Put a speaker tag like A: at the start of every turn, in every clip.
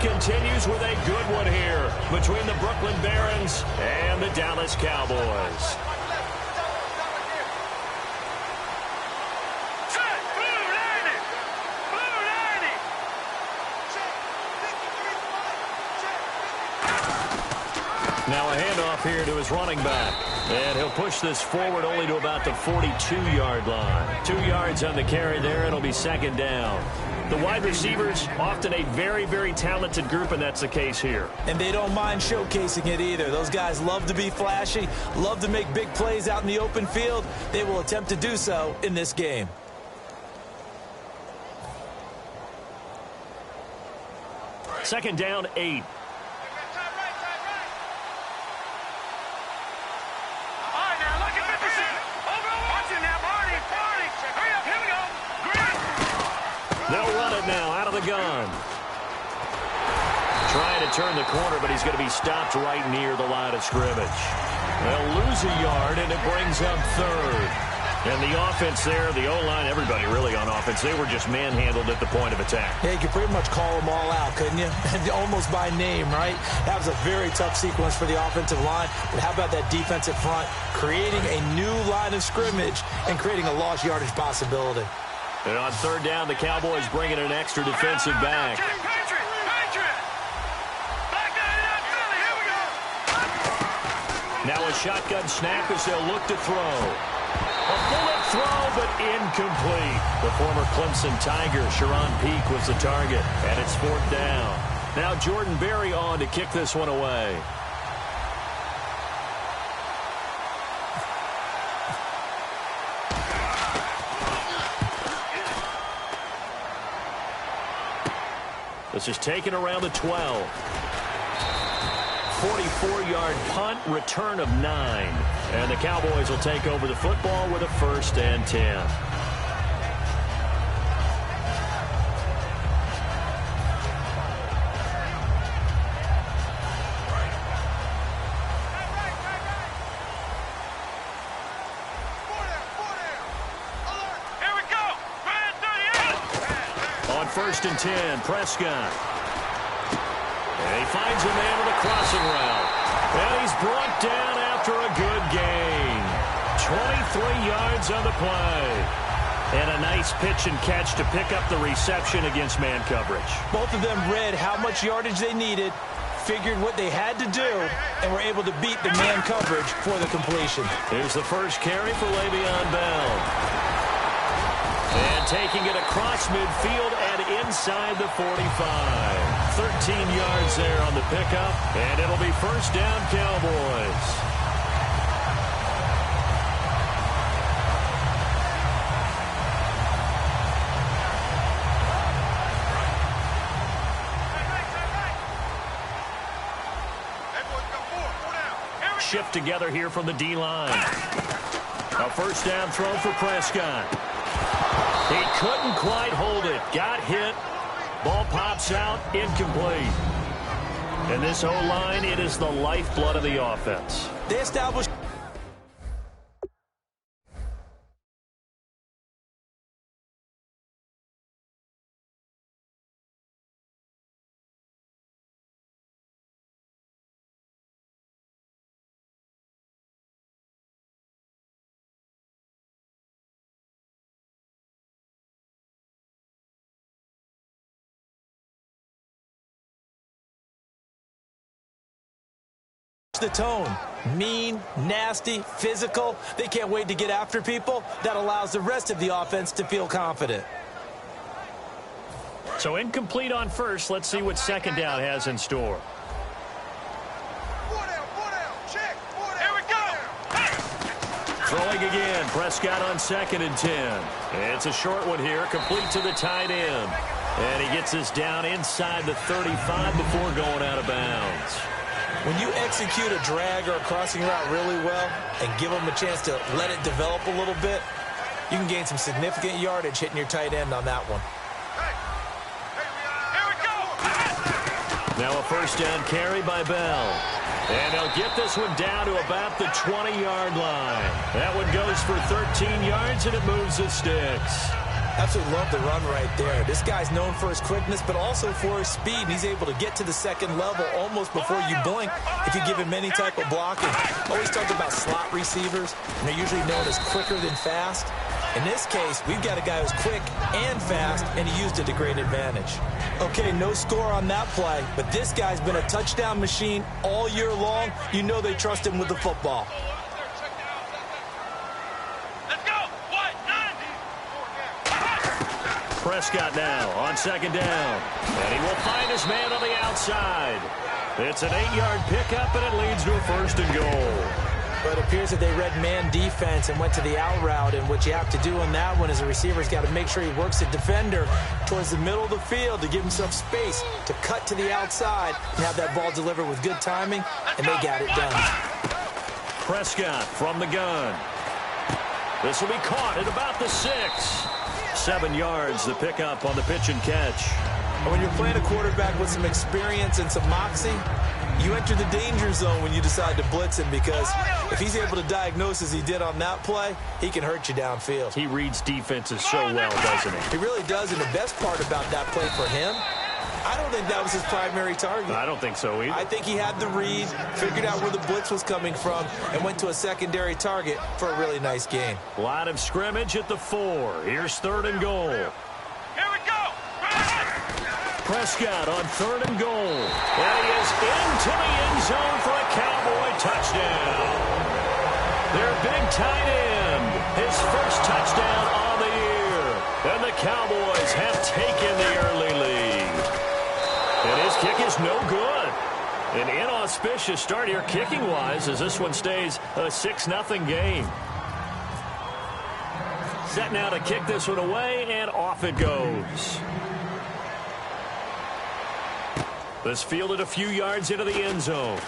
A: continues with a good one here between the Brooklyn Barons and the Dallas Cowboys. Now a handoff here to his running back. And he'll push this forward only to about the 42-yard line. 2 yards on the carry there. It'll be second down. The wide receivers, often a very, very talented group, and that's the case here.
B: And they don't mind showcasing it either. Those guys love to be flashy, love to make big plays out in the open field. They will attempt to do so in this game.
A: Second down, 8. They'll run it now out of the gun. Trying to turn the corner, but he's going to be stopped right near the line of scrimmage. They'll lose a yard, and it brings up third. And the offense there, the O-line, everybody really on offense, they were just manhandled at the point of attack.
B: Yeah, you could pretty much call them all out, couldn't you? Almost by name, right? That was a very tough sequence for the offensive line. But how about that defensive front creating a new line of scrimmage and creating a lost yardage possibility?
A: And on third down, the Cowboys bringing an extra defensive back. Now a shotgun snap as they'll look to throw. A bullet throw, but incomplete. The former Clemson Tiger, Sharon Peak, was the target, and it's fourth down. Now Jordan Berry on to kick this one away. This is taken around the 12. 44-yard punt, return of 9. And the Cowboys will take over the football with a 1st and 10. On 1st and 10, Prescott. And he finds a man with a crossing route. And he's brought down after a good gain. 23 yards on the play. And a nice pitch and catch to pick up the reception against man coverage.
B: Both of them read how much yardage they needed, figured what they had to do, and were able to beat the man coverage for the completion.
A: Here's the first carry for Le'Veon Bell. And taking it across midfield and inside the 45. 13 yards there on the pickup, and it'll be first down, Cowboys. Shift together here from the D-line. A first down throw for Prescott. He couldn't quite hold it. Got hit. Ball pops out, incomplete. And this O-line, it is the lifeblood of the offense.
B: They established. The tone, mean, nasty, physical. They can't wait to get after people. That allows the rest of the offense to feel confident.
A: So incomplete on first. Let's see what second down has in store.
C: Here we go.
A: Throwing again. Prescott on 2nd and 10. It's a short one here, complete to the tight end. And he gets this down inside the 35 before going out of bounds.
B: When you execute a drag or a crossing route really well and give them a chance to let it develop a little bit, you can gain some significant yardage hitting your tight end on that one.
A: Now a first down carry by Bell. And they'll get this one down to about the 20-yard line. That one goes for 13 yards, and it moves the sticks.
B: Absolutely love the run right there. This guy's known for his quickness, but also for his speed. And he's able to get to the second level almost before you blink if you give him any type of blocking. Always talked about slot receivers, and they're usually known as quicker than fast. In this case, we've got a guy who's quick and fast, and he used it to great advantage. Okay, no score on that play, but this guy's been a touchdown machine all year long. You know they trust him with the football.
A: Prescott now on second down. And he will find his man on the outside. It's an 8-yard pickup, and it leads to a 1st and goal.
B: But it appears that they read man defense and went to the out route. And what you have to do on that one is the receiver's got to make sure he works the defender towards the middle of the field to give himself space to cut to the outside and have that ball delivered with good timing, and they got it done.
A: Prescott from the gun. This will be caught at about the 6. 7 yards, the pickup on the pitch and catch.
B: And when you're playing a quarterback with some experience and some moxie, you enter the danger zone when you decide to blitz him, because if he's able to diagnose as he did on that play, he can hurt you downfield.
A: He reads defenses so well, doesn't he?
B: He really does, and the best part about that play for him, I don't think that was his primary target.
A: I don't think so either.
B: I think he had the read, figured out where the blitz was coming from, and went to a secondary target for a really nice gain.
A: Line of scrimmage at the 4. Here's 3rd and goal.
C: Here we go.
A: Prescott on 3rd and goal. And he is into the end zone for a Cowboy touchdown. Their big tight end, his first touchdown on the year. And the Cowboys have taken the early lead. And his kick is no good. An inauspicious start here kicking-wise as this one stays a 6-0 game. Set now to kick this one away, and off it goes. This fielded a few yards into the end zone.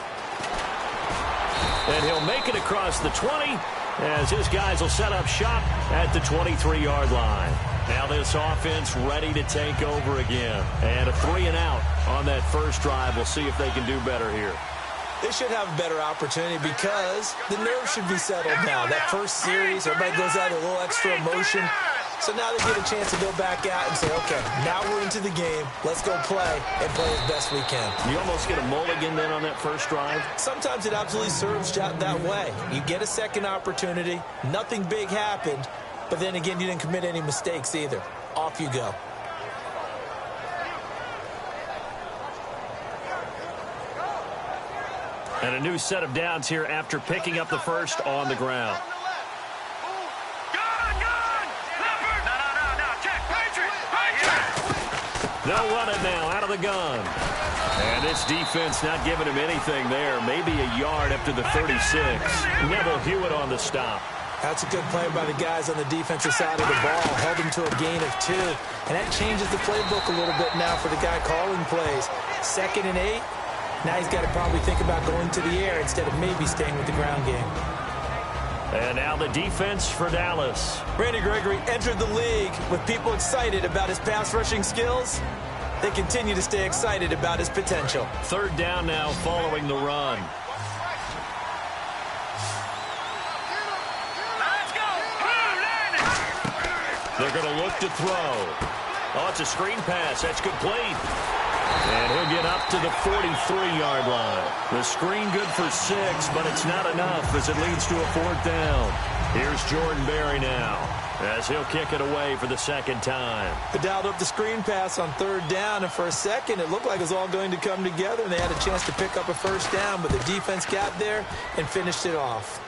A: And he'll make it across the 20 as his guys will set up shop at the 23-yard line. Now this offense ready to take over again. And a 3-and-out on that first drive. We'll see if they can do better here.
B: They should have a better opportunity because the nerves should be settled now. That first series, everybody goes out with a little extra emotion. So now they get a chance to go back out and say, okay, now we're into the game. Let's go play and play as best we can.
A: You almost get a mulligan then on that first drive?
B: Sometimes it absolutely serves out that way. You get a second opportunity. Nothing big happened. But then again, you didn't commit any mistakes either. Off you go.
A: And a new set of downs here after picking up the first on the ground. They'll run it now out of the gun. And this defense not giving him anything there. Maybe a yard after the 36. Neville Hewitt on the stop.
B: That's a good play by the guys on the defensive side of the ball. Held him to a gain of 2. And that changes the playbook a little bit now for the guy calling plays. 2nd and 8. Now he's got to probably think about going to the air instead of maybe staying with the ground game.
A: And now the defense for Dallas.
B: Randy Gregory entered the league with people excited about his pass rushing skills. They continue to stay excited about his potential.
A: 3rd down now following the run. They're going to look to throw. Oh, it's a screen pass. That's complete. And he'll get up to the 43-yard line. The screen good for 6, but it's not enough as it leads to a 4th down. Here's Jordan Berry now as he'll kick it away for the 2nd time.
B: They dialed up the screen pass on 3rd down, and for a second it looked like it was all going to come together, and they had a chance to pick up a 1st down, but the defense got there and finished it off.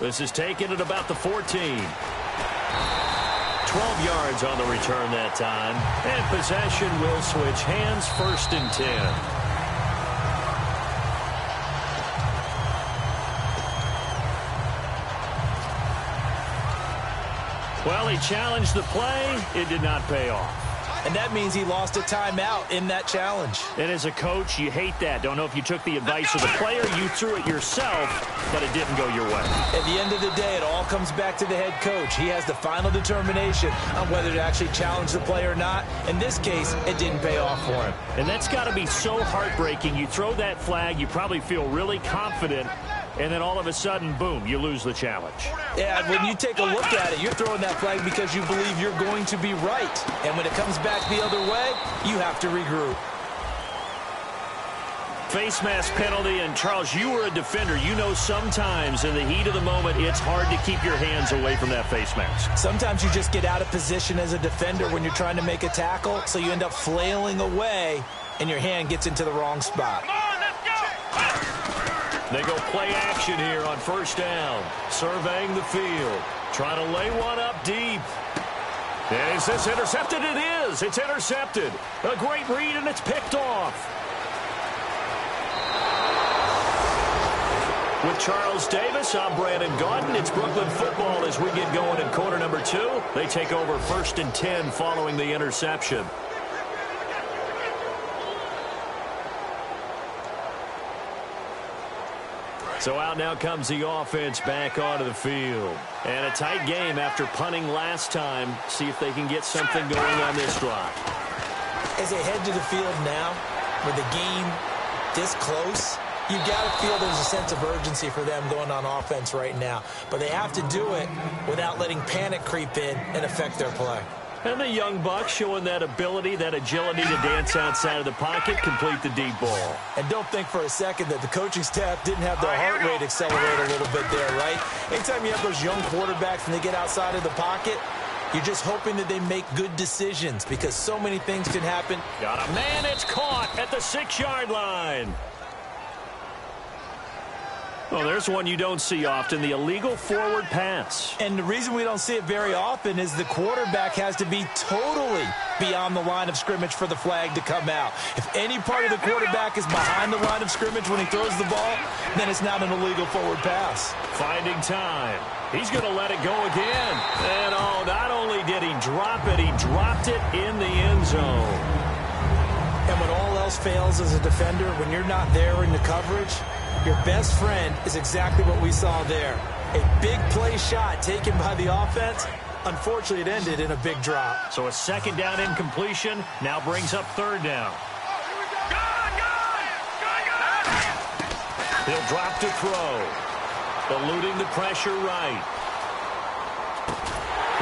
A: This is taken at about the 14. 12 yards on the return that time. And possession will switch hands, 1st and 10. Well, he challenged the play. It did not pay off.
B: And that means he lost a timeout in that challenge.
A: And as a coach, you hate that. Don't know if you took the advice of the player. You threw it yourself, but it didn't go your way.
B: At the end of the day, it all comes back to the head coach. He has the final determination on whether to actually challenge the play or not. In this case, it didn't pay off for him.
A: And that's got to be so heartbreaking. You throw that flag, you probably feel really confident, and then all of a sudden, boom, you lose the challenge.
B: Yeah, when you take a look at it, you're throwing that flag because you believe you're going to be right. And when it comes back the other way, you have to regroup.
A: Face mask penalty, and Charles, you were a defender. You know sometimes in the heat of the moment, it's hard to keep your hands away from that face mask.
B: Sometimes you just get out of position as a defender when you're trying to make a tackle, so you end up flailing away, and your hand gets into the wrong spot.
C: Come on, let's go.
A: They go play action here on first down. Surveying the field. Trying to lay one up deep. And is this intercepted? It is. It's intercepted. A great read, and it's picked off. With Charles Davis, I'm Brandon Gaudin. It's Brooklyn football as we get going in quarter number 2. They take over 1st and 10 following the interception. So out now comes the offense back onto the field. And a tight game after punting last time. See if they can get something going on this drive.
B: As they head to the field now, with the game this close, you got to feel there's a sense of urgency for them going on offense right now. But they have to do it without letting panic creep in and affect their play.
A: And the young buck showing that ability, that agility to dance outside of the pocket, complete the deep ball.
B: And don't think for a second that the coaching staff didn't have their heart rate accelerate a little bit there, right? Anytime you have those young quarterbacks and they get outside of the pocket, you're just hoping that they make good decisions because so many things can happen.
A: Got a man, it's caught at the 6-yard line. Well, there's one you don't see often, the illegal forward pass.
B: And the reason we don't see it very often is the quarterback has to be totally beyond the line of scrimmage for the flag to come out. If any part of the quarterback is behind the line of scrimmage when he throws the ball, then it's not an illegal forward pass.
A: Finding time. He's going to let it go again. And, oh, not only did he drop it, he dropped it in the end zone.
B: And when all else fails as a defender, when you're not there in the coverage, your best friend is exactly what we saw there. A big play shot taken by the offense. Unfortunately, it ended in a big drop.
A: So a second down incompletion now brings up third down. He'll drop to throw. Eluding the pressure right.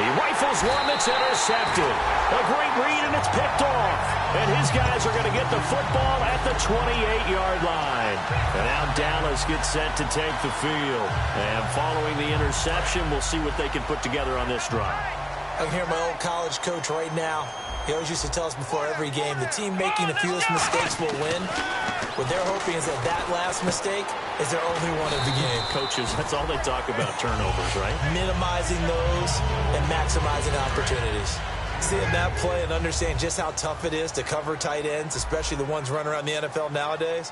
A: He rifles one that's intercepted. A great read, and it's picked off. And his guys are going to get the football at the 28-yard line. And now Dallas gets set to take the field. And following the interception, we'll see what they can put together on this drive.
B: I can hear my old college coach right now. He always used to tell us before every game, the team making the fewest mistakes will win. What they're hoping is that last mistake is their only one of the game.
A: Coaches, that's all they talk about, turnovers, right?
B: Minimizing those and maximizing opportunities. Seeing that play and understand just how tough it is to cover tight ends, especially the ones running around the NFL nowadays,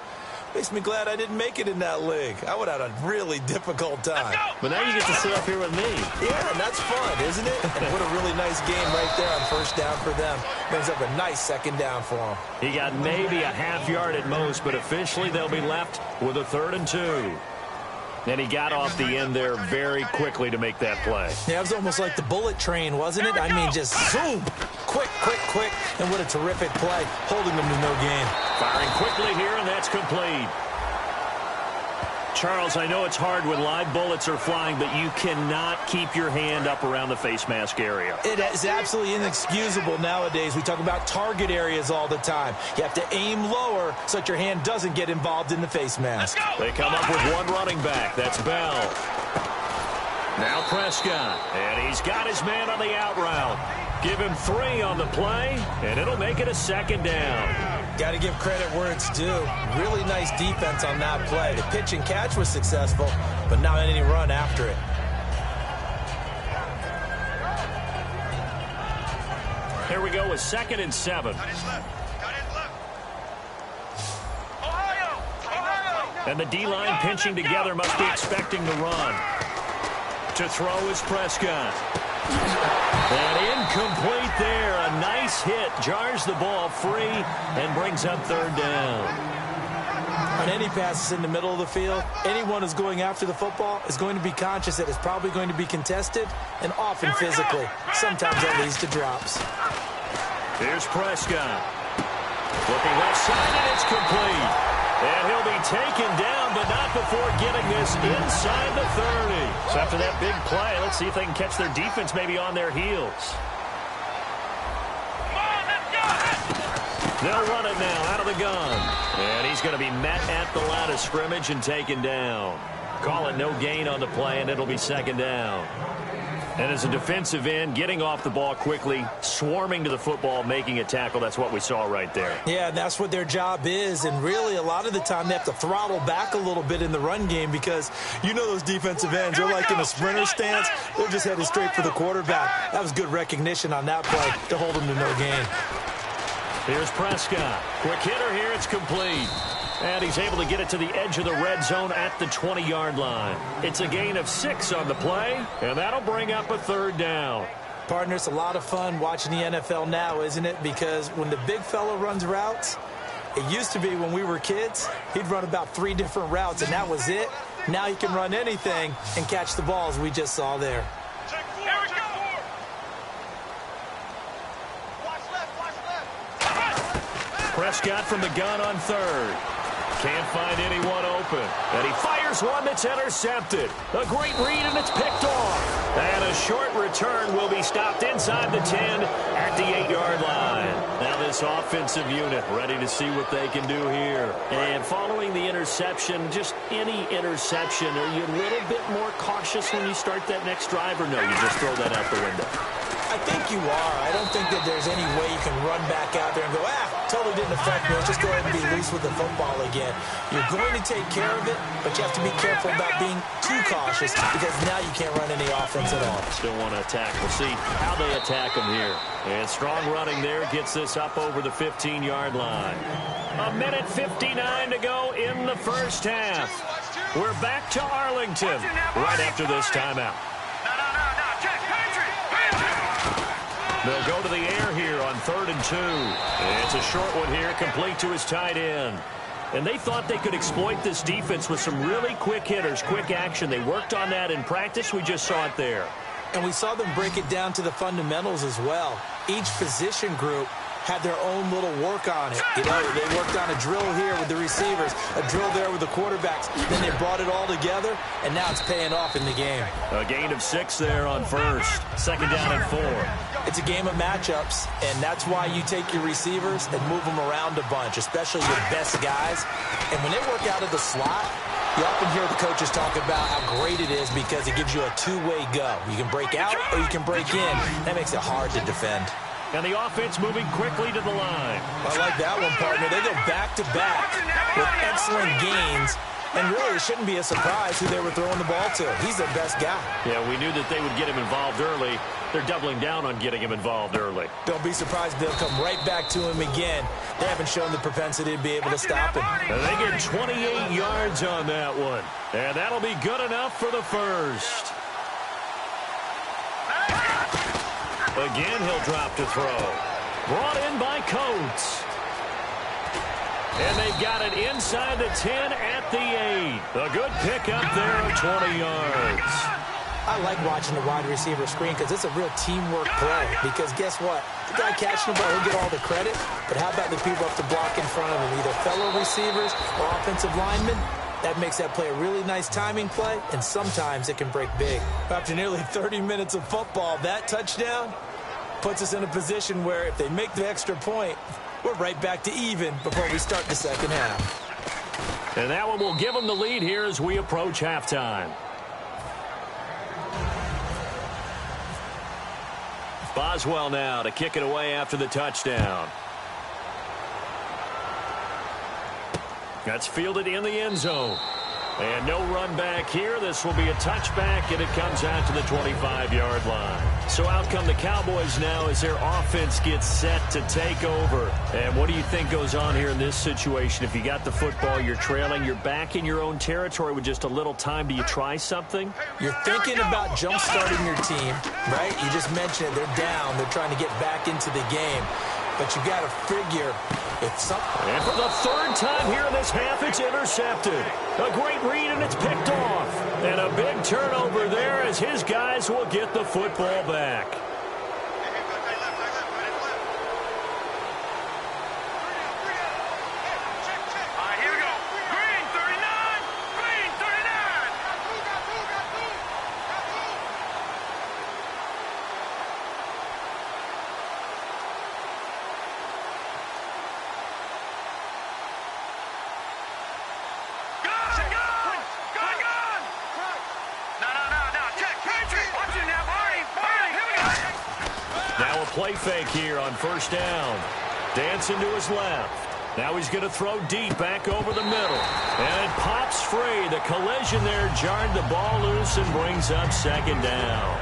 B: makes me glad I didn't make it in that league. I would have had a really difficult time.
A: But now you get to sit up here with me.
B: Yeah, and that's fun, isn't it? And what a really nice game right there on first down for them. Brings up a nice second down for them.
A: He got maybe a half yard at most, but officially they'll be left with a 3rd and 2. And he got off the end there very quickly to make that play.
B: Yeah, it was almost like the bullet train, wasn't it? I mean, just zoom, quick, and what a terrific play, holding them to no gain.
A: Firing quickly here, and that's complete. Charles, I know it's hard when live bullets are flying, but you cannot keep your hand up around the face mask area.
B: It is absolutely inexcusable nowadays. We talk about target areas all the time. You have to aim lower so that your hand doesn't get involved in the face mask.
A: They come up with one running back. That's Bell. Now Prescott, and he's got his man on the out route. Give him 3 on the play, and it'll make it a second down.
B: Got to give credit where it's due. Really nice defense on that play. The pitch and catch was successful, but not any run after it.
A: Here we go with 2nd and 7.
C: Got his left. Ohio.
A: And the D-line pinching together must be expecting the run. To throw is Prescott. And incomplete there. A nice hit. Jars the ball free and brings up 3rd down.
B: On any passes in the middle of the field, anyone who's going after the football is going to be conscious that it's probably going to be contested and often physically. Sometimes that leads to drops.
A: Here's Prescott. Looking left side, and it's complete. And he'll be taken down, but not before getting this inside the 30. So after that big play, let's see if they can catch their defense maybe on their heels. They'll run it now out of the gun. And he's going to be met at the line of scrimmage and taken down. Call it no gain on the play, and it'll be second down. And as a defensive end, getting off the ball quickly, swarming to the football, making a tackle, that's what we saw right there.
B: Yeah, that's what their job is. And really, a lot of the time, they have to throttle back a little bit in the run game because you know those defensive ends, they're like in a sprinter stance. They're just headed straight for the quarterback. That was good recognition on that play to hold them to no gain.
A: Here's Prescott. Quick hitter here. It's complete. And he's able to get it to the edge of the red zone at the 20-yard line. It's a gain of 6 on the play, and that'll bring up a third down.
B: Partner, it's a lot of fun watching the NFL now, isn't it? Because when the big fella runs routes, it used to be when we were kids, he'd run about 3 different routes, and that was it. Now he can run anything and catch the balls we just saw there.
A: Prescott from the gun on third. Can't find anyone open. And he fires one that's intercepted. A great read, and it's picked off. And a short return will be stopped inside the 10 at the 8-yard line. Now this offensive unit ready to see what they can do here. And following the interception, just any interception, are you a little bit more cautious when you start that next drive, or no, you just throw that out the window?
B: I think you are. I don't think that there's any way you can run back out there and go, totally didn't affect me. Let's just go ahead and be loose with the football again. You're going to take care of it, but you have to be careful about being too cautious because now you can't run any offense at all.
A: Still want to attack. We'll see how they attack them here. And strong running there gets this up over the 15-yard line. 1:59 to go in the first half. We're back to Arlington right after this timeout. They'll go to the air here on 3rd and 2. It's a short one here, complete to his tight end. And they thought they could exploit this defense with some really quick hitters, quick action. They worked on that in practice. We just saw it there.
B: And we saw them break it down to the fundamentals as well. Each position group had their own little work on it. You know, they worked on a drill here with the receivers, a drill there with the quarterbacks. Then they brought it all together, and now it's paying off in the game.
A: A gain of 6 there on first. Second down and 4.
B: It's a game of matchups, and that's why you take your receivers and move them around a bunch, especially your best guys. And when they work out of the slot, you often hear the coaches talk about how great it is because it gives you a two-way go. You can break out or you can break in. That makes it hard to defend.
A: And the offense moving quickly to the line.
B: I like that one, partner. They go back-to-back with excellent gains. And really, it shouldn't be a surprise who they were throwing the ball to. He's their best guy.
A: Yeah, we knew that they would get him involved early. They're doubling down on getting him involved early.
B: Don't be surprised they'll come right back to him again. They haven't shown the propensity to be able to stop him.
A: And they get 28 yards on that one. And that'll be good enough for the first. Again, he'll drop to throw. Brought in by Coates. And they've got it inside the 10 at the 8. A good pickup there of 20 yards.
B: I like watching the wide receiver screen because it's a real teamwork play. Because guess what? The guy catching the ball, he'll get all the credit. But how about the people up to block in front of him? Either fellow receivers or offensive linemen. That makes that play a really nice timing play, and sometimes it can break big. After nearly 30 minutes of football, that touchdown puts us in a position where if they make the extra point, we're right back to even before we start the second half.
A: And that one will give them the lead here as we approach halftime. Boswell now to kick it away after the touchdown. That's fielded in the end zone. And no run back here. This will be a touchback, and it comes out to the 25-yard line. So out come the Cowboys now as their offense gets set to take over. And what do you think goes on here in this situation? If you got the football, you're trailing, you're back in your own territory with just a little time. Do you try something?
B: You're thinking about jump-starting your team, right? You just mentioned it. They're down. They're trying to get back into the game. But you got to figure it's something.
A: And for the third time here in this half, it's intercepted. A great read, and it's picked off. And a big turnover there as his guys will get the football back.
C: All right, here we go.
A: play fake here on first down. Dancing to his left. Now he's going to throw deep back over the middle. And it pops free. The collision there jarred the ball loose and brings up second down.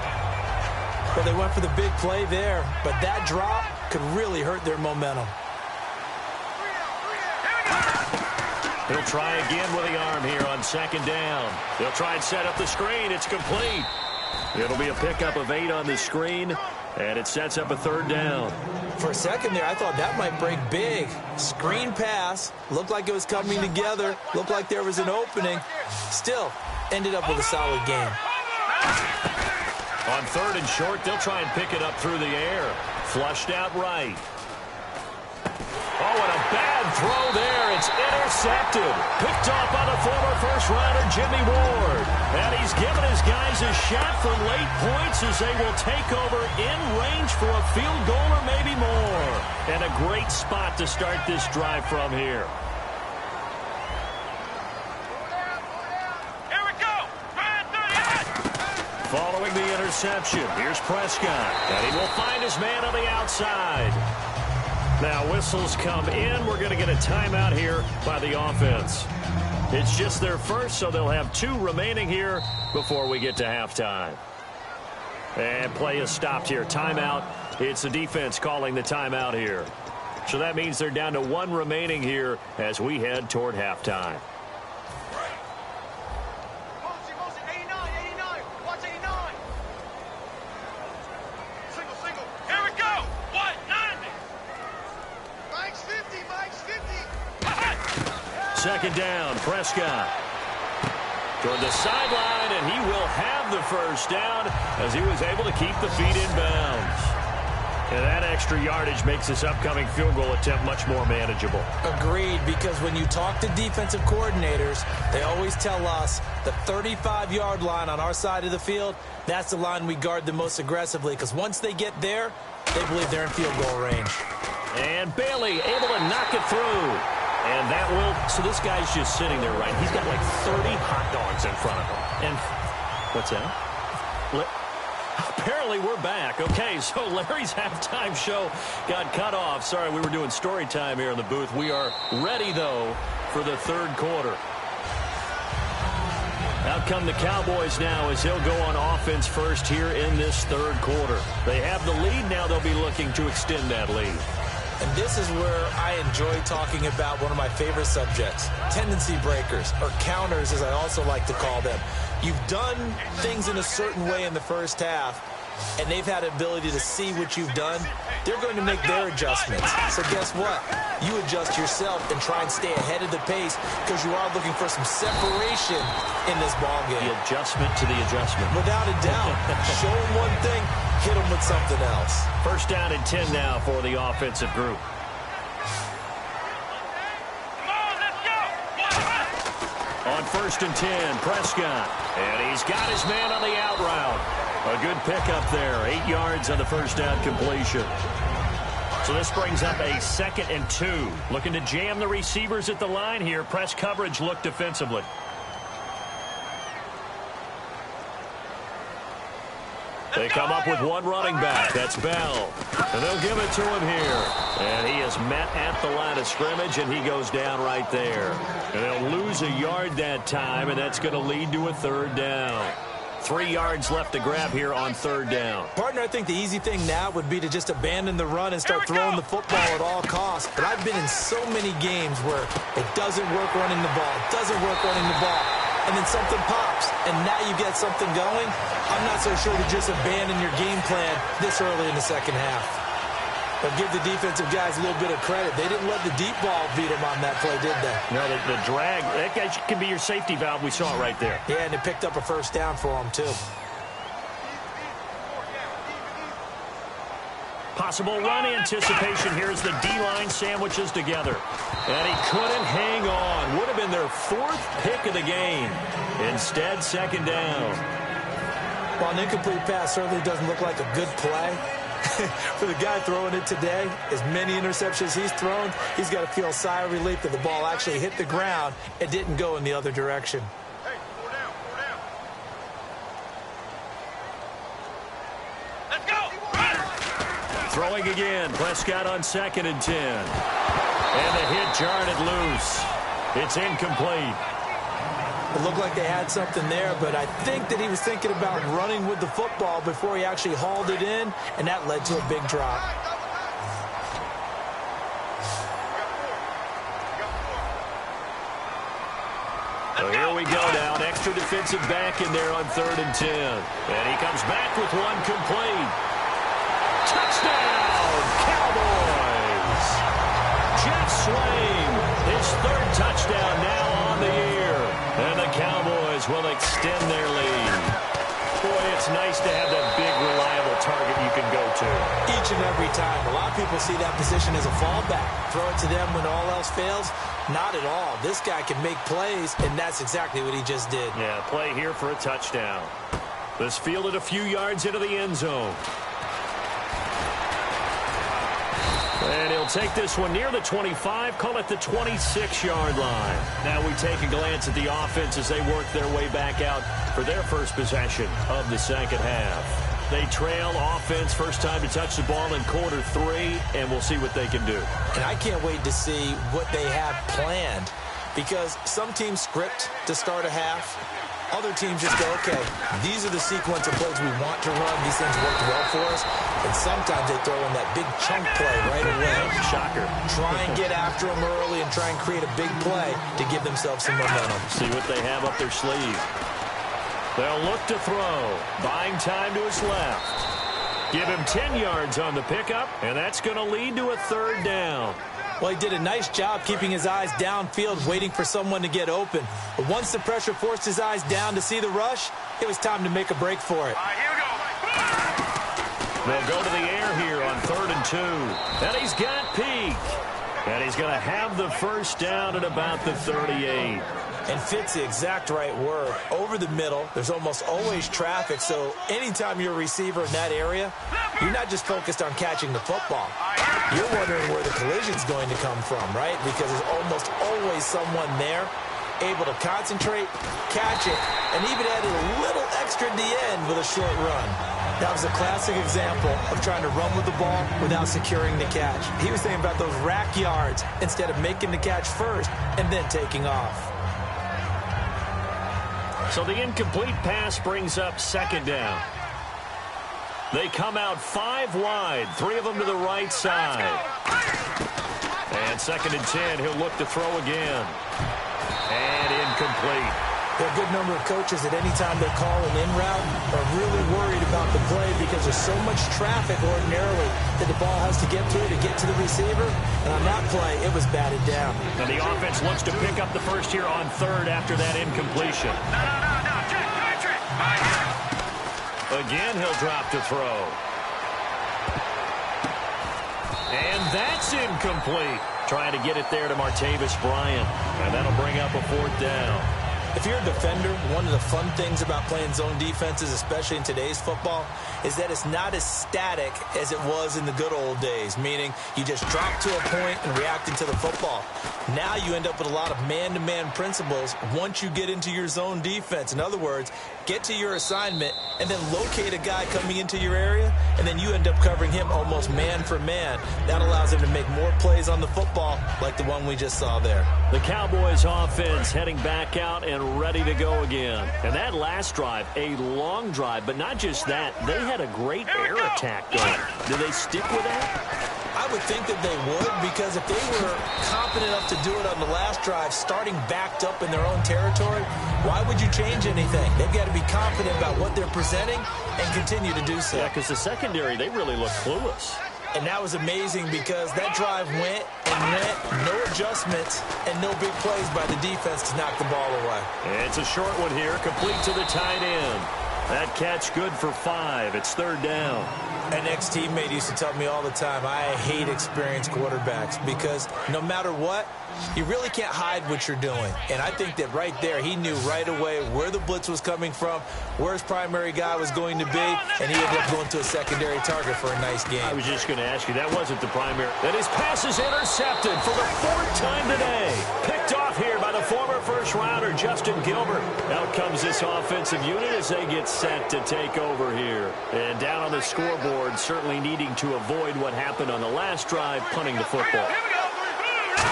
B: Well, they went for the big play there, but that drop could really hurt their momentum.
A: He'll try again with the arm here on second down. He'll try and set up the screen. It's complete. It'll be a pickup of 8 on the screen, and it sets up a third down.
B: For a second there, I thought that might break big. Screen pass. Looked like it was coming together. Looked like there was an opening. Still, ended up with a solid game.
A: On third and short, they'll try and pick it up through the air. Flushed out right. Oh, and a bad throw there. It's intercepted. Picked off by the former first-rounder, Jimmy Ward. And he's given his guys a shot for late points as they will take over in range for a field goal or maybe more. And a great spot to start this drive from here.
C: Here we go.
A: Following the interception, here's Prescott. And he will find his man on the outside. Now whistles come in. We're going to get a timeout here by the offense. It's just their first, so they'll have 2 remaining here before we get to halftime. And play is stopped here. Timeout. It's the defense calling the timeout here. So that means they're down to 1 remaining here as we head toward halftime. Second down, Prescott. Toward the sideline, and he will have the first down as he was able to keep the feet in bounds. And that extra yardage makes this upcoming field goal attempt much more manageable.
B: Agreed, because when you talk to defensive coordinators, they always tell us the 35-yard line on our side of the field, that's the line we guard the most aggressively, because once they get there, they believe they're in field goal range.
A: And Bailey able to knock it through. And that will, so this guy's just sitting there, right? He's got like 30 hot dogs in front of him. And what's that? Apparently we're back. Okay, so Larry's halftime show got cut off. Sorry, we were doing story time here in the booth. We are ready, though, for the third quarter. Out come the Cowboys now as he'll go on offense first here in this third quarter. They have the lead. Now they'll be looking to extend that lead.
B: And this is where I enjoy talking about one of my favorite subjects, tendency breakers, or counters as I also like to call them. You've done things in a certain way in the first half, and they've had the ability to see what you've done. They're going to make their adjustments. So guess what? You adjust yourself and try and stay ahead of the pace because you are looking for some separation in this ballgame.
A: The adjustment to the adjustment.
B: Without a doubt. Show them one thing, hit them with something else.
A: First down and 10 now for the offensive group. On first and 10, Prescott. And he's got his man on the out route. A good pickup there. 8 yards on the first down completion. So this brings up a 2nd and 2. Looking to jam the receivers at the line here. Press coverage look defensively. They come up with one running back. That's Bell. And they'll give it to him here. And he is met at the line of scrimmage, and he goes down right there. And they'll lose a yard that time, and that's going to lead to a third down. 3 yards left to grab here on third down.
B: Partner, I think the easy thing now would be to just abandon the run and start throwing the football at all costs. But I've been in so many games where it doesn't work running the ball, and then something pops, and now you get something going. I'm not so sure to just abandon your game plan this early in the second half. But give the defensive guys a little bit of credit. They didn't let the deep ball beat them on that play, did they?
A: No, the drag, that guy can be your safety valve. We saw it right there.
B: Yeah, and they picked up a first down for them, too.
A: Possible run anticipation. Here's the D-line sandwiches together. And he couldn't hang on. Would have been their 4th pick of the game. Instead, second down.
B: Well, an incomplete pass certainly doesn't look like a good play. For the guy throwing it today, as many interceptions he's thrown, he's got to feel a sigh of relief that the ball actually hit the ground and didn't go in the other direction.
C: Hey, 4 down, 4 down. Let's go!
A: Throwing again. Prescott on 2nd and 10. And the hit jarred it loose. It's incomplete.
B: It looked like they had something there, but I think that he was thinking about running with the football before he actually hauled it in, and that led to a big drop.
A: So here we go now. An extra defensive back in there on 3rd and 10. And he comes back with one complete. Touchdown, Cowboys! Jeff Swain, his 3rd touchdown now on the year. And the Cowboys will extend their lead. Boy, it's nice to have that big, reliable target you can go to.
B: Each and every time. A lot of people see that position as a fallback. Throw it to them when all else fails. Not at all. This guy can make plays, and that's exactly what he just did.
A: Yeah, play here for a touchdown. This fielded a few yards into the end zone. And he'll take this one near the 25, call it the 26-yard line. Now we take a glance at the offense as they work their way back out for their first possession of the second half. They trail offense, first time to touch the ball in quarter 3, and we'll see what they can do.
B: And I can't wait to see what they have planned, because some teams script to start a half. Other teams just go, okay, these are the sequence of plays we want to run. These things worked well for us. And sometimes they throw in that big chunk play right away.
A: Shocker.
B: Try and get after them early and try and create a big play to give themselves some momentum.
A: See what they have up their sleeve. They'll look to throw. Buying time to his left. Give him 10 yards on the pickup, and that's going to lead to a 3rd down.
B: Well, he did a nice job keeping his eyes downfield, waiting for someone to get open. But once the pressure forced his eyes down to see the rush, it was time to make a break for it.
C: Here we go.
A: They'll go to the air here on 3rd and 2. And he's got Peak. And he's going to have the first down at about the 38.
B: And fits the exact right word. Over the middle, there's almost always traffic, so anytime you're a receiver in that area, you're not just focused on catching the football. You're wondering where the collision's going to come from, right? Because there's almost always someone there able to concentrate, catch it, and even added a little extra at the end with a short run. That was a classic example of trying to run with the ball without securing the catch. He was thinking about those rack yards instead of making the catch first and then taking off.
A: So the incomplete pass brings up 2nd down. They come out 5 wide, 3 of them to the right side. And 2nd and 10, he'll look to throw again. And incomplete.
B: There are a good number of coaches at any time they call an in route are really worried about the play because there's so much traffic ordinarily that the ball has to get through to get to the receiver. And on that play, it was batted down.
A: And the offense looks to pick up the first here on 3rd after that incompletion.
C: No, trick.
A: Again, he'll drop to throw. And that's incomplete. Trying to get it there to Martavis Bryant. And that'll bring up a 4th down.
B: If you're a defender, one of the fun things about playing zone defenses, especially in today's football, is that it's not as static as it was in the good old days, meaning you just drop to a point and react into the football. Now you end up with a lot of man-to-man principles once you get into your zone defense. In other words, get to your assignment and then locate a guy coming into your area, and then you end up covering him almost man for man. That allows him to make more plays on the football like the one we just saw there.
A: The Cowboys offense heading back out and ready to go again. And that last drive, a long drive, but not just that, they had a great air attack going. Do they stick with that?
B: I would think that they would, because if they were confident enough to do it on the last drive, starting backed up in their own territory, why would you change anything? They've got to be confident about what they're presenting and continue to do so.
A: Yeah, because the secondary, they really look clueless.
B: And that was amazing because that drive went and went, no adjustments, and no big plays by the defense to knock the ball away.
A: It's a short one here, complete to the tight end. That catch good for 5. It's 3rd down.
B: An ex-teammate used to tell me all the time, I hate experienced quarterbacks because no matter what, you really can't hide what you're doing. And I think that right there, he knew right away where the blitz was coming from, where his primary guy was going to be, and he ended up going to a secondary target for a nice game.
A: I was just going to ask you, that wasn't the primary. And his pass is intercepted for the 4th time today. Picked off here by the former first-rounder Justin Gilbert. Now comes this offensive unit as they get set to take over here. And down on the scoreboard, certainly needing to avoid what happened on the last drive, punting the football.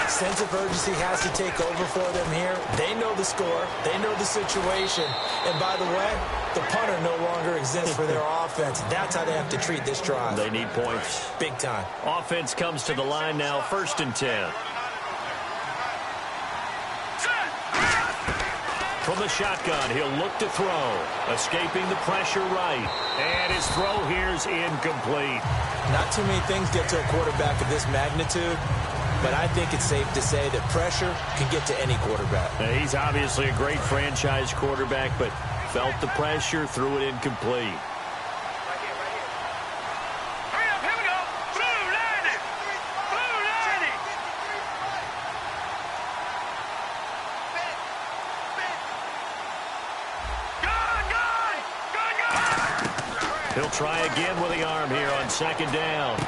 B: Sense of urgency has to take over for them here. They know the score. They know the situation. And by the way, the punter no longer exists for their offense. That's how they have to treat this drive.
A: They need points.
B: Big time.
A: Offense comes to the line now, 1st and 10. From the shotgun, he'll look to throw. Escaping the pressure right. And his throw here's incomplete.
B: Not too many things get to a quarterback of this magnitude, but I think it's safe to say that pressure can get to any quarterback.
A: He's obviously a great franchise quarterback, but felt the pressure, threw it incomplete. He'll try again with the arm here on 2nd down.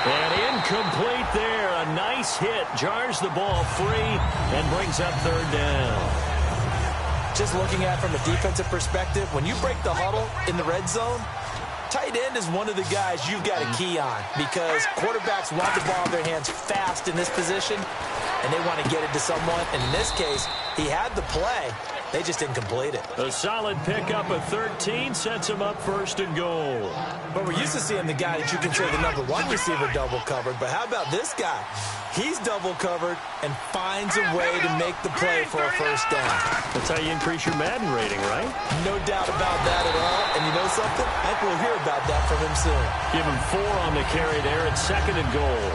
A: And incomplete there. A nice hit. Jars the ball free and brings up 3rd down.
B: Just looking at it from a defensive perspective, when you break the huddle in the red zone, tight end is one of the guys you've got a key on because quarterbacks want the ball in their hands fast in this position, and they want to get it to someone. And in this case, he had the play. They just didn't complete it.
A: A solid pickup of 13 sets him up 1st and goal.
B: But we're used to seeing the guy that you consider the #1 receiver double covered. But how about this guy? He's double covered and finds a way to make the play for a 1st down.
A: That's how you increase your Madden rating, right?
B: No doubt about that at all. And you know something? I think we'll hear about that from him soon.
A: Give him 4 on the carry there at 2nd and goal.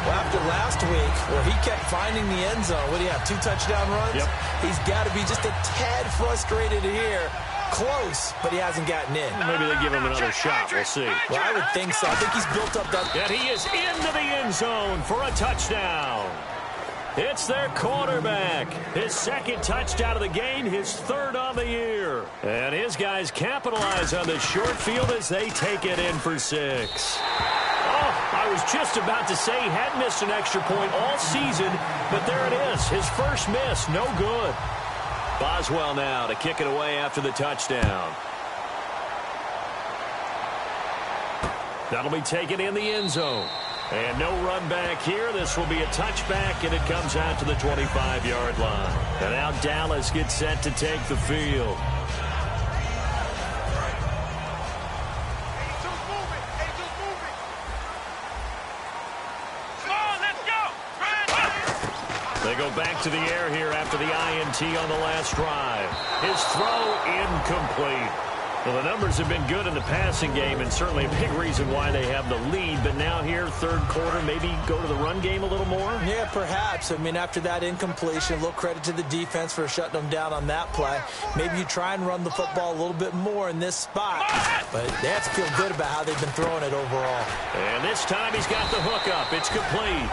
B: Well, after last week, where he kept finding the end zone, what do you have, 2 touchdown runs?
A: Yep.
B: He's got to be just a tad frustrated here. Close, but he hasn't gotten in.
A: Maybe they give him another shot. We'll see.
B: Well, I would think so. I think he's built up that.
A: And he is into the end zone for a touchdown. It's their quarterback. His 2nd touchdown of the game, his 3rd on the year. And his guys capitalize on the short field as they take it in for 6. Oh, I was just about to say he hadn't missed an extra point all season, but there it is. His first miss, no good. Boswell now to kick it away after the touchdown. That'll be taken in the end zone. And no run back here. This will be a touchback, and it comes out to the 25-yard line. And now Dallas gets set to take the field. They go back to the air here after the INT on the last drive. His throw incomplete. Well, the numbers have been good in the passing game and certainly a big reason why they have the lead. But now here, 3rd quarter, maybe go to the run game a little more?
B: Yeah, perhaps. I mean, after that incompletion, a little credit to the defense for shutting them down on that play. Maybe you try and run the football a little bit more in this spot. But they have to feel good about how they've been throwing it overall.
A: And this time he's got the hook up. It's complete.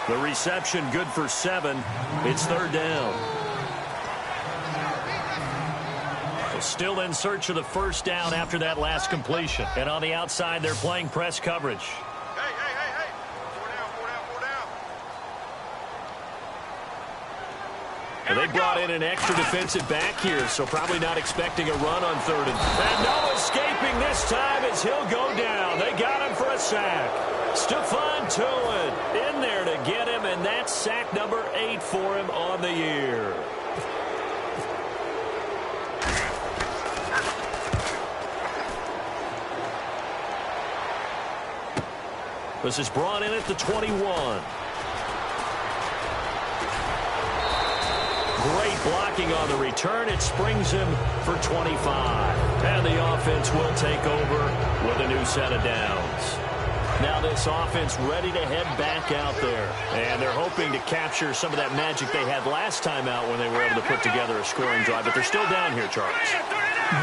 A: The reception good for 7. It's 3rd down. Still in search of the 1st down after that last completion. And on the outside, they're playing press coverage.
C: Hey. 4 down.
A: And they brought in an extra defensive back here, so probably not expecting a run on 3rd. And no escaping this time as he'll go down. They got him for a sack. Stephon Tuitt in there to get him, and that's sack number 8 for him on the year. This is brought in at the 21. Great blocking on the return. It springs him for 25. And the offense will take over with a new set of downs. Now this offense ready to head back out there. And they're hoping to capture some of that magic they had last time out when they were able to put together a scoring drive. But they're still down here, Charles.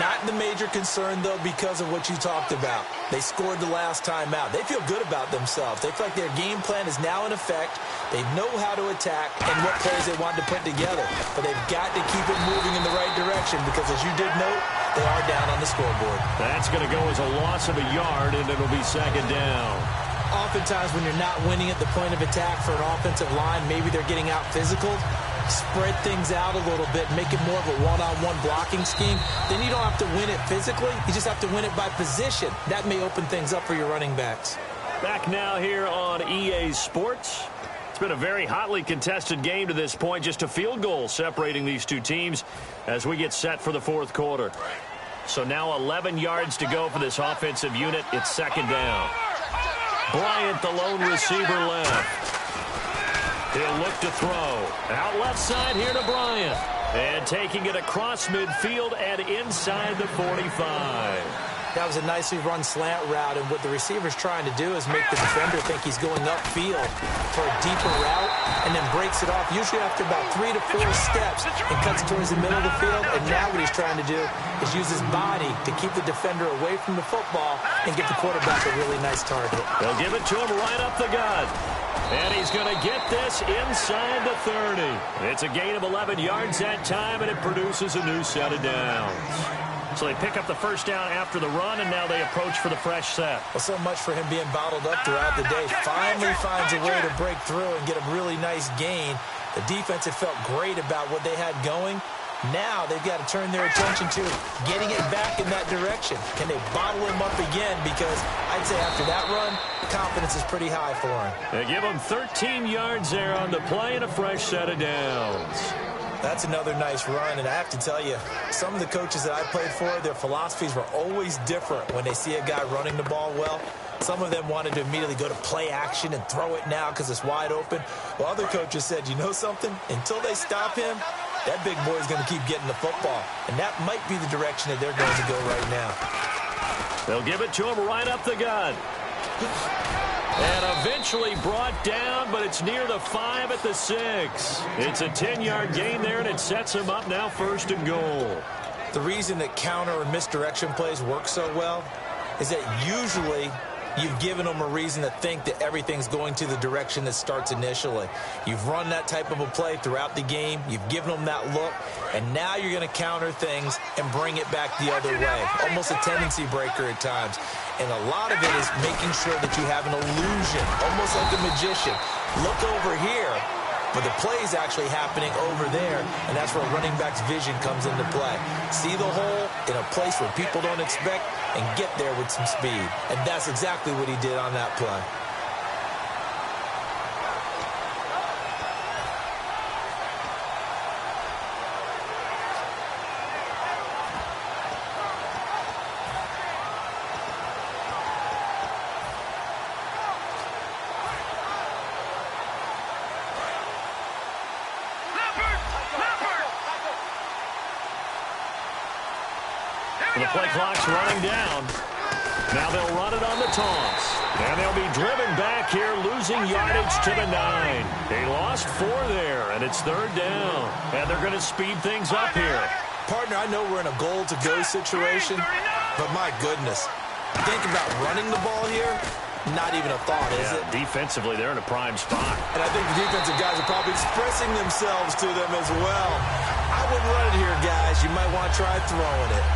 B: Not the major concern, though, because of what you talked about. They scored the last time out. They feel good about themselves. They feel like their game plan is now in effect. They know how to attack and what plays they want to put together. But they've got to keep it moving in the right direction because, as you did note, they are down on the scoreboard.
A: That's going to go as a loss of a yard, and it'll be 2nd down.
B: Oftentimes when you're not winning at the point of attack for an offensive line, maybe they're getting out physical. spread things out a little bit, make it more of a one-on-one blocking scheme, then you don't have to win it physically. You just have to win it by position. That may open things up for your running backs.
A: Back now here on EA Sports. It's been a very hotly contested game to this point. Just a field goal separating these two teams as we get set for the fourth quarter. So now 11 yards to go for this offensive unit. It's second down. Bryant, the lone receiver left. He'll look to throw. Out left side here to Bryant. And taking it across midfield and inside the 45.
B: That was a nicely run slant route, and what the receiver's trying to do is make the defender think he's going upfield for a deeper route, and then breaks it off, usually after about 3 to 4 steps, and cuts towards the middle of the field. And now what he's trying to do is use his body to keep the defender away from the football and get the quarterback a really nice target.
A: They'll give it to him right up the gut. And he's going to get this inside the 30. It's a gain of 11 yards that time, and it produces a new set of downs. So they pick up the first down after the run, and now they approach for the fresh set.
B: Well, so much for him being bottled up throughout the day. Finally finds a way to break through and get a really nice gain. The defense had felt great about what they had going. Now they've got to turn their attention to getting it back in that direction. Can they bottle him up again? Because I'd say after that run, the confidence is pretty high for him.
A: They give him 13 yards there on the play and a fresh set of downs.
B: That's another nice run, and I have to tell you, some of the coaches that I played for, their philosophies were always different when they see a guy running the ball well. Some of them wanted to immediately go to play action and throw it now because it's wide open. While other coaches said, you know something? Until they stop him, that big boy's going to keep getting the football. And that might be the direction that they're going to go right now.
A: They'll give it to him right up the gut. And eventually brought down, but it's near the 5 at the 6. It's a 10-yard gain there, and it sets him up now first and goal.
B: The reason that counter or misdirection plays work so well is that usually you've given them a reason to think that everything's going to the direction that starts initially. You've run that type of a play throughout the game. You've given them that look, and now you're going to counter things and bring it back the other way. Almost a tendency breaker at times. And a lot of it is making sure that you have an illusion, almost like a magician. Look over here, but the play is actually happening over there, and that's where running back's vision comes into play. See the hole in a place where people don't expect and get there with some speed. And that's exactly what he did on that play.
A: The play clock's running down. Now they'll run it on the toss. And they'll be driven back here, losing yardage to the 9. They lost 4 there, and it's third down. And they're going to speed things up here.
B: Partner, I know we're in a goal-to-go situation, but my goodness, think about running the ball here. Not even a thought, is it?
A: Defensively, they're in a prime spot.
B: And I think the defensive guys are probably expressing themselves to them as well. I wouldn't run it here, guys. You might want to try throwing it.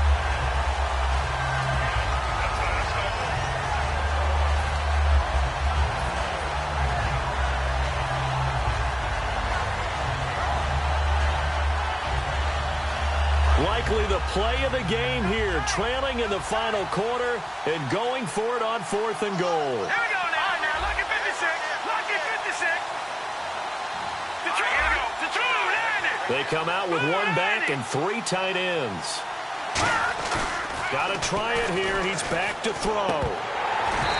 A: Likely the play of the game here, trailing in the final quarter and going for it on 4th and goal.
C: Here we go now. Lock at 56. Lock at 56. The two.
A: They come out with 1 back and 3 tight ends. Got to try it here. He's back to throw.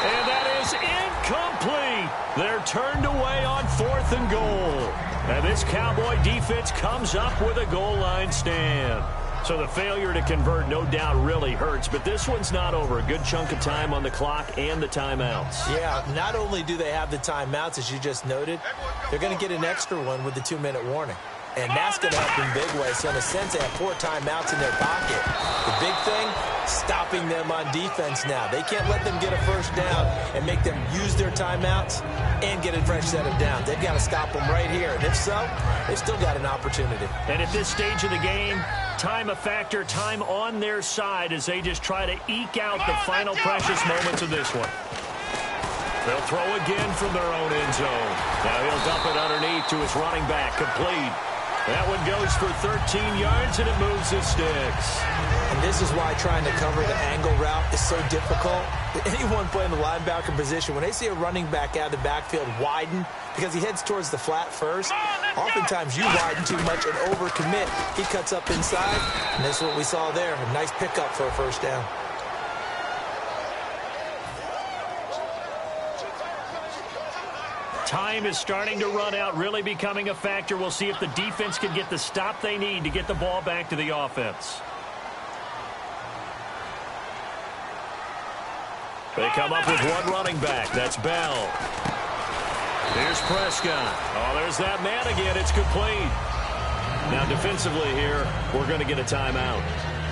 A: And that is incomplete. They're turned away on 4th and goal. And this Cowboy defense comes up with a goal line stand. So the failure to convert no doubt really hurts, but this one's not over. A good chunk of time on the clock and the timeouts.
B: Yeah, not only do they have the timeouts, as you just noted, they're going to get an extra one with the 2-minute warning. And that's going to help in big ways. So in a sense, they have 4 timeouts in their pocket. The big thing, stopping them on defense now. They can't let them get a first down and make them use their timeouts and get a fresh set of downs. They've got to stop them right here. And if so, they've still got an opportunity.
A: And at this stage of the game, time a factor, time on their side as they just try to eke out the final precious moments of this one. They'll throw again from their own end zone. Now he'll dump it underneath to his running back, complete. That one goes for 13 yards, and it moves his sticks.
B: And this is why trying to cover the angle route is so difficult. Anyone playing the linebacker position, when they see a running back out of the backfield widen because he heads towards the flat first, oftentimes you widen too much and overcommit. He cuts up inside, and this is what we saw there. A nice pickup for a first down.
A: Time is starting to run out, really becoming a factor. We'll see if the defense can get the stop they need to get the ball back to the offense. They come up with one running back. That's Bell. Here's Prescott. Oh, there's that man again. It's complete. Now, defensively here, we're going to get a timeout.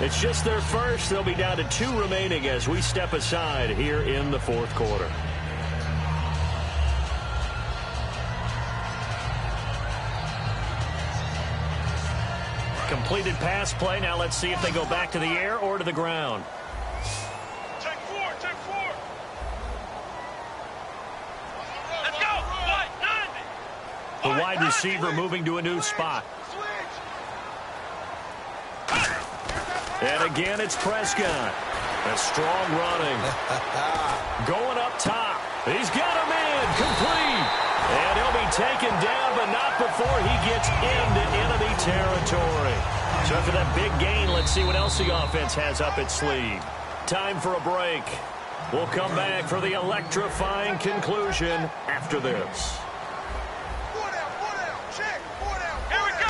A: It's just their first. They'll be down to 2 remaining as we step aside here in the fourth quarter. Completed pass play. Now let's see if they go back to the air or to the ground.
C: Take 4, take 4. Let's go. 190.
A: The wide receiver moving to a new spot. And again, it's Prescott. A strong running. Going up top. He's got him in. Complete. And he'll be taken down, but not before he gets into enemy territory. So after that big gain, let's see what else the offense has up its sleeve. Time for a break. We'll come back for the electrifying conclusion after this.
C: Here we go.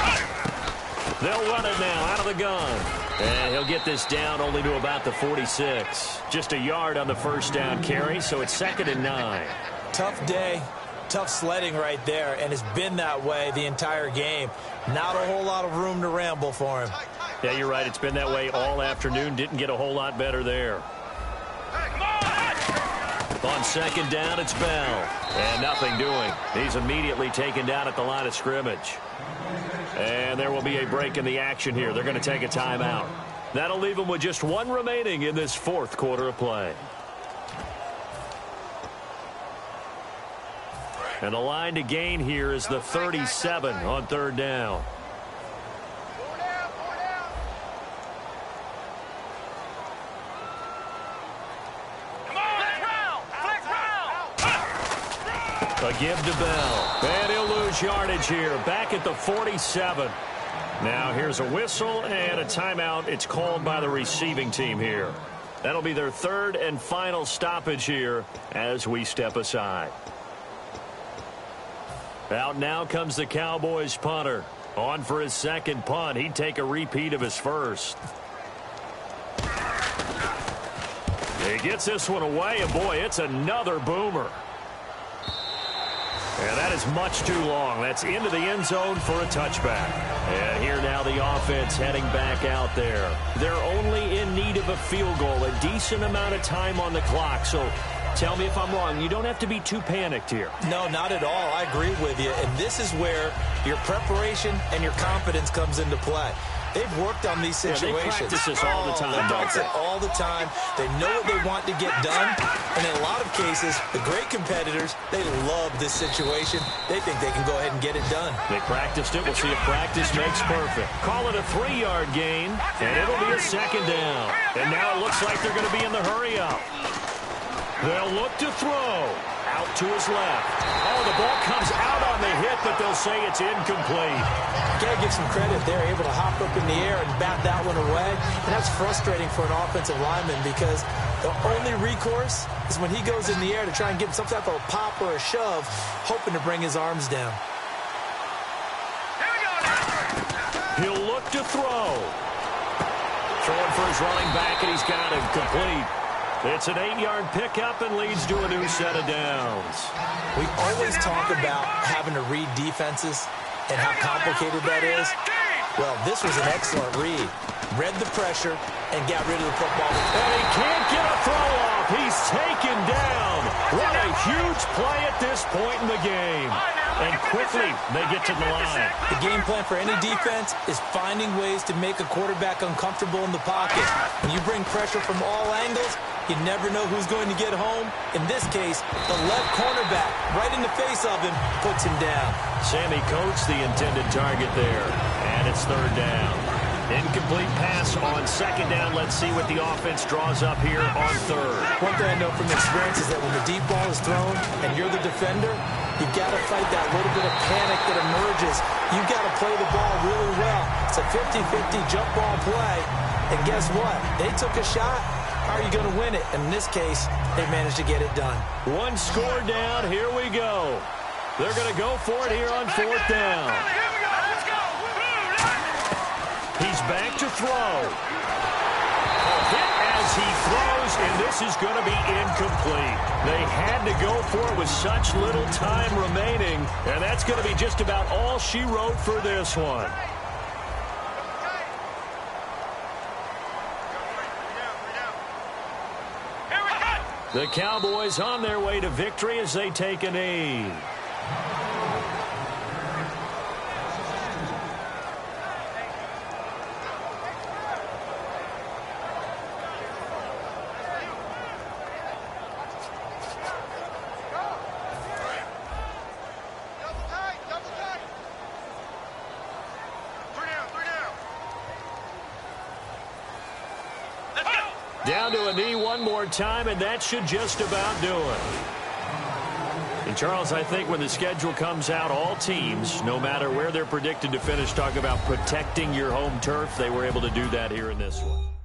A: They'll run it now out of the gun. And he'll get this down only to about the 46. Just a yard on the first down carry, so it's 2nd and 9.
B: Tough day. Tough sledding right there, and it's been that way the entire game. Not a whole lot of room to ramble for him.
A: Yeah, you're right. It's been that way all afternoon. Didn't get a whole lot better there. On 2nd down, it's Bell. And nothing doing. He's immediately taken down at the line of scrimmage. And there will be a break in the action here. They're going to take a timeout. That'll leave them with just 1 remaining in this fourth quarter of play. And the line to gain here is the 37 on 3rd down. A give to Bell. And he'll lose yardage here. Back at the 47. Now here's a whistle and a timeout. It's called by the receiving team here. That'll be their 3rd and final stoppage here as we step aside. Out now comes the Cowboys punter. On for his 2nd punt. He'd take a repeat of his first. He gets this one away, and boy, it's another boomer. And that is much too long. That's into the end zone for a touchback. And here now the offense heading back out there. They're only in need of a field goal, a decent amount of time on the clock. So tell me if I'm wrong. You don't have to be too panicked here.
B: No, not at all. I agree with you. And this is where your preparation and your confidence comes into play. They've worked on these situations.
A: Yeah, they practice this all the time.
B: They practice it all the time. They know what they want to get done. And in a lot of cases, the great competitors, they love this situation. They think they can go ahead and get it done.
A: They practiced it. We'll see if practice makes perfect. Call it a 3-yard gain, and it'll be a 2nd down. And now it looks like they're going to be in the hurry-up. They'll look to throw. Out to his left. Oh, the ball comes out on the hit, but they'll say it's incomplete.
B: Gotta give some credit. They're able to hop up in the air and bat that one away. And that's frustrating for an offensive lineman because the only recourse is when he goes in the air to try and give some type of a pop or a shove, hoping to bring his arms down.
A: He'll look to throw. Throwing for his running back, and he's got him complete. It's an 8-yard pickup and leads to a new set of downs.
B: We always talk about having to read defenses and how complicated that is. Well, this was an excellent read. Read the pressure and got rid of the football.
A: And he can't get a throw off. He's taken down. What a huge play at this point in the game. And quickly, they get to the line.
B: The game plan for any defense is finding ways to make a quarterback uncomfortable in the pocket. When you bring pressure from all angles, you never know who's going to get home. In this case, the left cornerback, right in the face of him, puts him down.
A: Sammy Coates, the intended target there. And it's third down. Incomplete pass on second down. Let's see what the offense draws up here on third.
B: One thing I know from experience is that when the deep ball is thrown and you're the defender, you've got to fight that little bit of panic that emerges. You've got to play the ball really well. It's a 50-50 jump ball play. And guess what? They took a shot. How are you going to win it? And in this case, they managed to get it done.
A: One score down. Here we go. They're going to go for it here on fourth down. He's back to throw. A hit as he throws, and this is going to be incomplete. They had to go for it with such little time remaining, and that's going to be just about all she wrote for this one. The Cowboys on their way to victory as they take a knee. Down to a knee one more time, and that should just about do it. And, Charles, I think when the schedule comes out, all teams, no matter where they're predicted to finish, talk about protecting your home turf. They were able to do that here in this one.